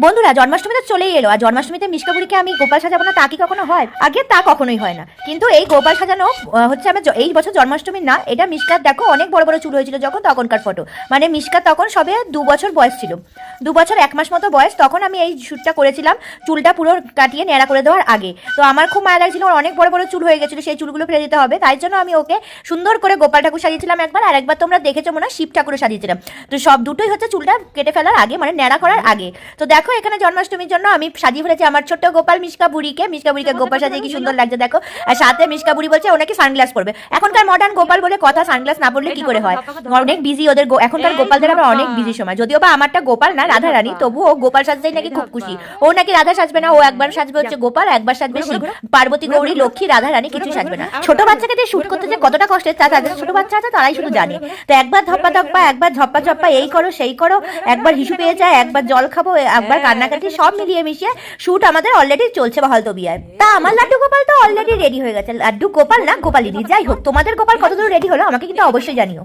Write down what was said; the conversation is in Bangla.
বন্ধুরা, জন্মাষ্টমী তো চলেই এলো, আর জন্মাষ্টমীতে মিষ্কা বুড়িকে আমি গোপাল সাজাবো না তা কি কখনো হয়? আগে তা কখনোই হয় না। কিন্তু এই গোপাল সাজানো হচ্ছে আমার এই বছর জন্মাষ্টমী না, এটা মিষ্কার দেখো অনেক বড় বড় চুল হয়েছিল যখন, তখনকার ফটো। মানে মিষ্কার তখন সবে 2 বছর বয়স ছিল, 2 বছর 1 মাস মতো বয়স, তখন আমি এই শ্যুটটা করেছিলাম চুলটা পুরো কাটিয়ে ন্যাড়া করে দেওয়ার আগে। তো আমার খুব মায়া লাগছিল, ওর অনেক বড় বড় চুল হয়ে গেছিলো, সেই চুলগুলো ফেলে দিতে হবে, তাই জন্য আমি ওকে সুন্দর করে গোপাল ঠাকুর সাজিয়েছিলাম একবার, আর একবার তোমরা দেখেছো মনে হয় শিব ঠাকুরও সাজিয়েছিলাম। তো সব দুটোই হচ্ছে চুলটা কেটে ফেলার আগে, মানে ন্যাড়া করার আগে। তো দেখো এখানে জন্মাষ্টমীর জন্য আমি সাজিয়ে ফেলেছি আমার ছোট্ট গোপাল মিষ্কা বুড়িকে গোপাল সাজিয়ে কি সুন্দর লাগছে দেখো। আর সাথে মিষ্কা বুড়ি বলছে ও নাকি সানগ্লাস পরবে। এখনকার মডার্ন গোপাল বলে কথা, সানগ্লাস না পরলে কি করে হয়? অনেক বিজি ওদের, এখনকার গোপালদের আবার অনেক বিজি সময়। যদিও বা আমারটা গোপাল না, রাধা রানী, তবু ও গোপাল সাজতেই নাকি খুব খুশি। ও নাকি রাধা সাজবে না, ও একবার সাজবে হচ্ছে গোপাল, একবার সাজবে শিব, পার্বতী, গৌরী, লক্ষ্মী, রাধা রানী, কিছু সাজবে না। ছোট বাচ্চাকে দিয়ে শুট করতে যে কতটা কষ্টের তা তাদের ছোট বাচ্চা আছে তারাই শুধু জানে। তো একবার ধপ্পা ধপ্পা, একবার ঝপ্পা ঝপ্পা, এই করো সেই করো, একবার হিসু পেয়ে যায়, একবার জল খাবো, একবার কান্নাকাটি, সব মিলিয়ে মিশিয়ে শুট আমাদের অলরেডি চলছে বহালতবিয়ায়। তা আমার লাড্ডু গোপাল তো অলরেডি রেডি হয়ে গেছে। লাড্ডু গোপাল না, গোপালিনী। যাই হোক, তোমাদের গোপাল কতদূর রেডি হলো আমাকে কিন্তু অবশ্যই জানিও।